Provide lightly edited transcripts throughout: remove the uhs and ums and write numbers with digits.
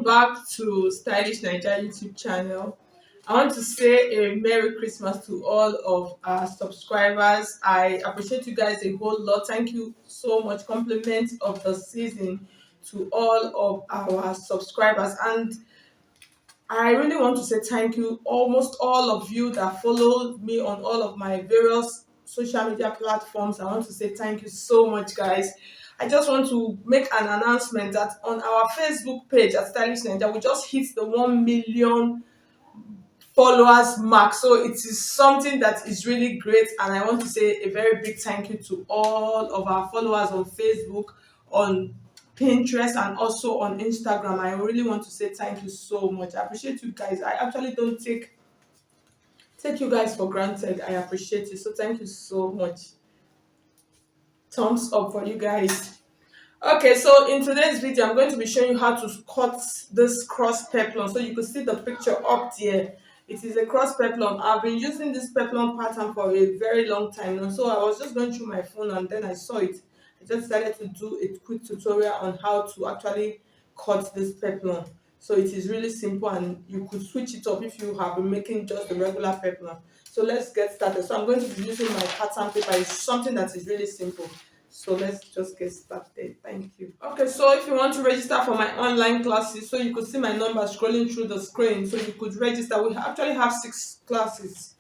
welcome back to Stylish Naija YouTube channel. I want to say a Merry Christmas to all of our subscribers. I appreciate you guys a whole lot. Thank you so much. Compliment of the season to all of our subscribers. And I really want to say thank you, almost all of you that follow me on all of my various social media platforms. I want to say thank you so much, guys. I just want to make an announcement that on our Facebook page at Stylish Naija, we just hit the 1 million followers mark. So it is something that is really great, and I want to say a very big thank you to all of our followers on Facebook, on Pinterest, and also on Instagram. I really want to say thank you so much. I appreciate you guys. I actually don't take you guys for granted. I appreciate you. So thank you so much. Thumbs up for you guys. Okay, so in today's video, I'm going to be showing you how to cut this cross peplum. So you can see the picture up there. It is a cross peplum. I've been using this peplum pattern for a very long time now. So I was just going through my phone and then I saw it. I just decided to do a quick tutorial on how to actually cut this peplum. So it is really simple and you could switch it up if you have been making just the regular peplum. So let's get started. So I'm going to be using my pattern paper. It's something that is really simple. So let's just get started. Thank you. Okay, so if you want to register for my online classes, so you could see my number scrolling through the screen, so you could register. We actually have 6 classes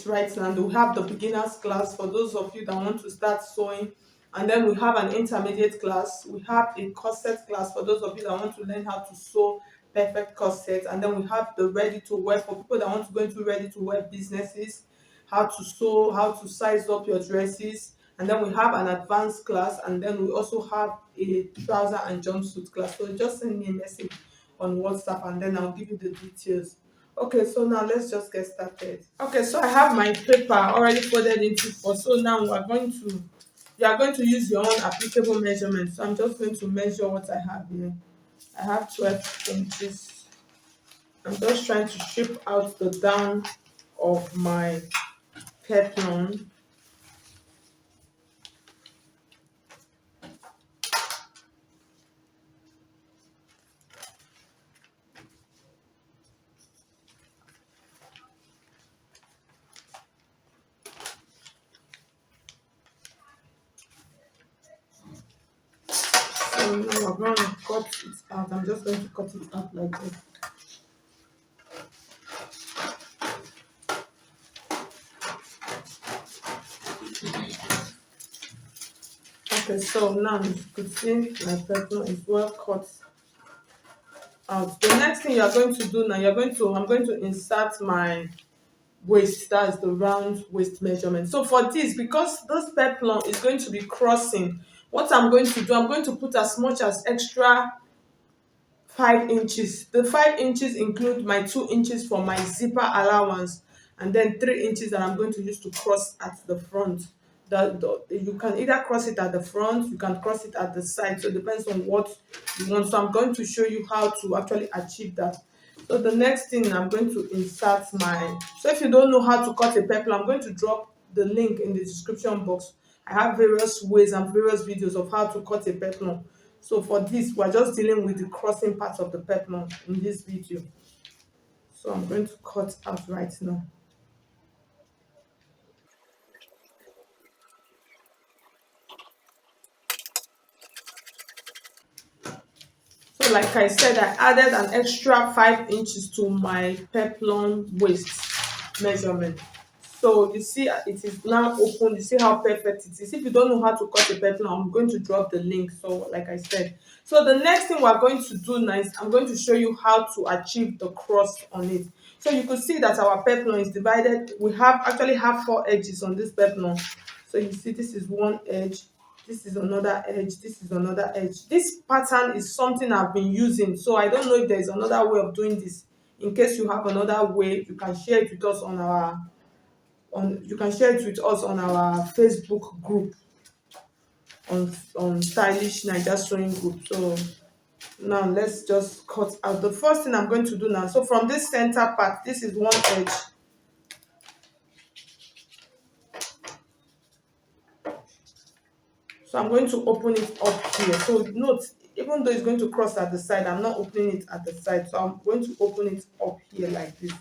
right now. We have the beginners class for those of you that want to start sewing, and then we have an intermediate class. We have a corset class for those of you that want to learn how to sew perfect corset, and then we have the ready to wear for people that want to go into ready to wear businesses, how to sew, how to size up your dresses. And then we have an advanced class, and then we also have a trouser and jumpsuit class. So just send me a message on WhatsApp and then I'll give you the details. Okay, so now let's just get started. Okay, so I have my paper already folded into four. So now you are going to use your own applicable measurement. So I'm just going to measure what I have here. I have 12 inches. I'm just trying to strip out the down of my peplum. So now I'm going to cut it out. I'm just going to cut it out like this. Okay, so now you could see my peplum is well cut out. The next thing you're going to do now, I'm going to insert my waist. That's the round waist measurement. So for this, because this peplum is going to be crossing, what I'm going to do, I'm going to put as much as extra 5 inches. The 5 inches include my 2 inches for my zipper allowance, and then 3 inches that I'm going to use to cross at the front. You can either cross it at the front, you can cross it at the side, so it depends on what you want. So I'm going to show you how to actually achieve that. So the next thing, I'm going to insert my, so if you don't know how to cut a peplum, I'm going to drop the link in the description box. I have various ways and various videos of how to cut a peplum. So for this, we're just dealing with the crossing part of the peplum in this video. So I'm going to cut out right now. So like I said, I added an extra 5 inches to my peplum waist measurement. So you see it is now open. You see how perfect it is. If you don't know how to cut a peplum, I'm going to drop the link. So like I said, so the next thing we're going to do now is I'm going to show you how to achieve the cross on it. So you can see that our peplum is divided. We actually have 4 edges on this peplum. So you see this is one edge, this is another edge, this is another edge. This pattern is something I've been using, so I don't know if there's another way of doing this. In case you have another way, you can share it with us on our Facebook group, on Stylish Naija Sewing Group. So now let's just cut out. The first thing I'm going to do now, so from this center part, this is one edge. So I'm going to open it up here. So note, even though it's going to cross at the side, I'm not opening it at the side, so I'm going to open it up here like this.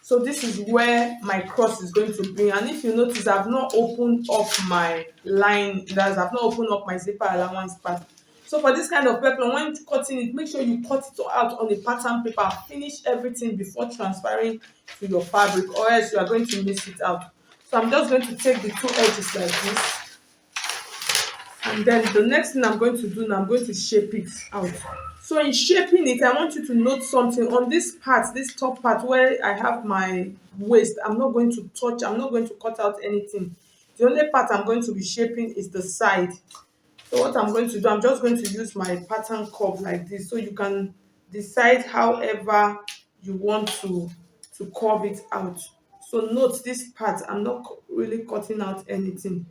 So this is where my cross is going to be. And if you notice, I've not opened up my line, that is, I've not opened up my zipper allowance part. So for this kind of peplum, when cutting it, make sure you cut it out on a pattern paper. Finish everything before transferring to your fabric, or else you are going to miss it out. So I'm just going to take the two edges like this. And then the next thing I'm going to do now, I'm going to shape it out. So in shaping it, I want you to note something on this part, this top part where I have my waist. I'm not going to touch, I'm not going to cut out anything. The only part I'm going to be shaping is the side. So what I'm going to do, I'm just going to use my pattern curve like this, so you can decide however you want to curve it out. So note this part, I'm not really cutting out anything.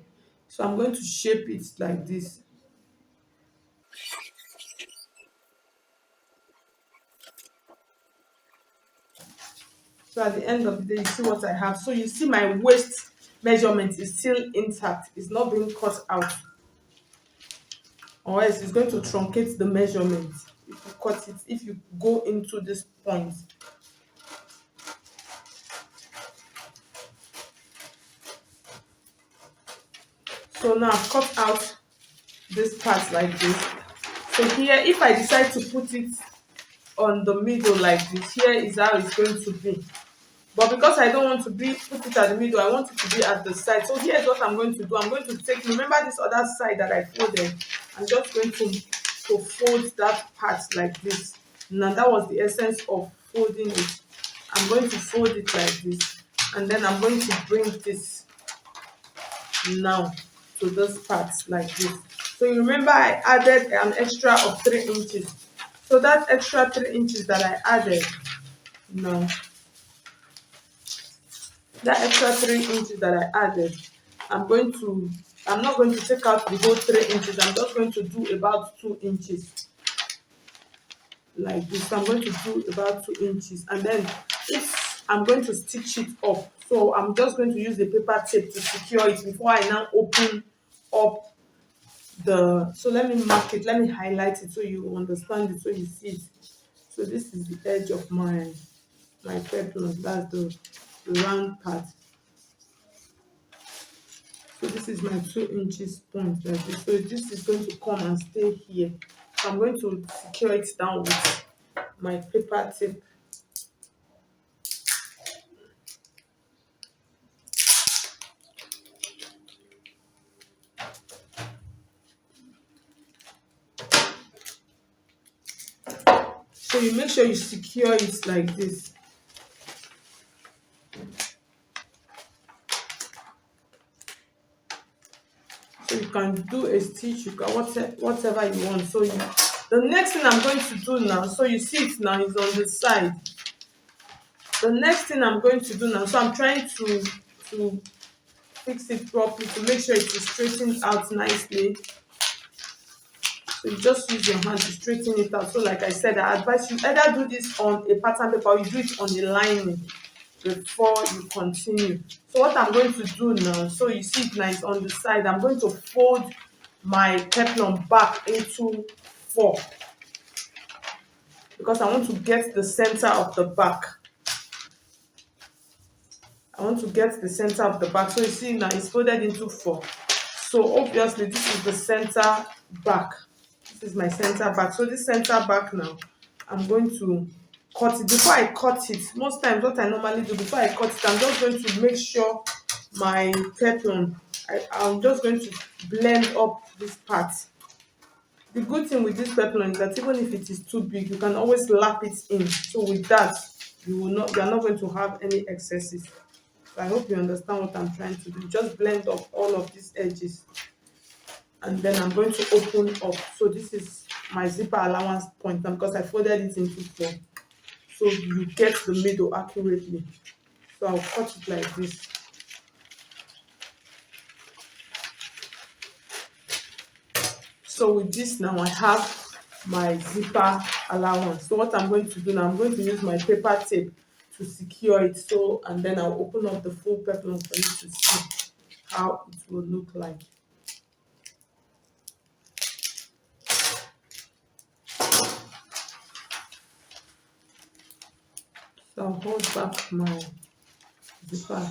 So I'm going to shape it like this. So at the end of the day, you see what I have. So you see my waist measurement is still intact. It's not being cut out. Or else it's going to truncate the measurement if you cut it, if you go into this point. So now I've cut out this part like this. So here, if I decide to put it on the middle like this, here is how it's going to be. But because I don't want to put it at the middle, I want it to be at the side. So here's what I'm going to do. I'm going to take, remember this other side that I folded? I'm just going to fold that part like this. Now that was the essence of folding it. I'm going to fold it like this. And then I'm going to bring this now to this part like this. So you remember I added an extra of 3 inches. So that extra 3 inches that I added, now that extra 3 inches that I added, I'm not going to take out the whole 3 inches. I'm just going to do about 2 inches like this. So I'm going to do about 2 inches, and then if I'm going to stitch it up, so I'm just going to use the paper tape to secure it before I now open up the, so let me mark it, let me highlight it so you understand it, so you see it. So this is the edge of my peplum, that's the round part. So this is my 2 inches point like this. So this is going to come and stay here. So I'm going to secure it down with my paper tape. So you make sure you secure it like this. So you can do a stitch, you can whatever you want. So the next thing I'm going to do now, so you see it now is on the side. The next thing I'm going to do now, so I'm trying to fix it properly to make sure it is straightened out nicely. So you just use your hand to straighten it out. So like I said, I advise you either do this on a pattern paper or you do it on the lining before you continue. So what I'm going to do now, so you see it now is on the side, I'm going to fold my peplum back into 4 because I want to get the center of the back. I want to get the center of the back. So you see now it's folded into 4. So obviously this is the center back. This is my center back. So this center back now, I'm going to cut it. Before I cut it, most times what I normally do before I cut it, I'm just going to make sure my peplum, I'm just going to blend up this part. The good thing with this peplum is that even if it is too big, you can always lap it in. So with that, you are not going to have any excesses. So I hope you understand what I'm trying to do. Just blend up all of these edges. And then I'm going to open up. So this is my zipper allowance point now because I folded it into 4. So you get the middle accurately. So I'll cut it like this. So with this now I have my zipper allowance. So what I'm going to do now, I'm going to use my paper tape to secure it. So, and then I'll open up the full peplum for you to see how it will look like. So I'll hold back my zipper.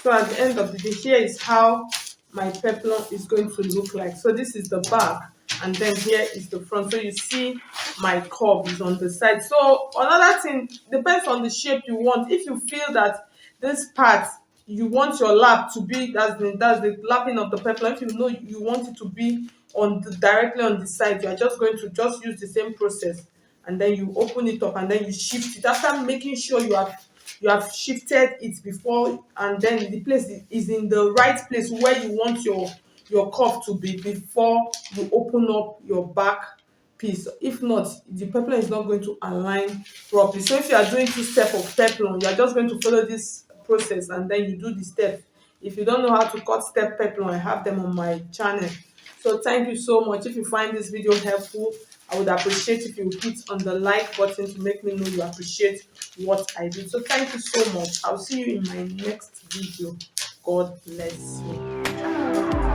So at the end of the day, here is how my peplum is going to look like. So this is the back, and then here is the front. So you see my curve is on the side. So another thing, depends on the shape you want. If you feel that this part, you want your lap to be, that's the lapping of the peplum. If you know you want it to be on the directly on the side, you are just going to just use the same process, and then you open it up and then you shift it after making sure you have shifted it before, and then the place is in the right place where you want your cuff to be before you open up your back piece. If not, the peplum is not going to align properly. So if you are doing two step of peplum, you are just going to follow this process and then you do the step. If you don't know how to cut step peplum, I have them on my channel. So thank you so much. If you find this video helpful, I would appreciate if you hit on the like button to make me know you appreciate what I did. So thank you so much. I'll see you in my next video. God bless you.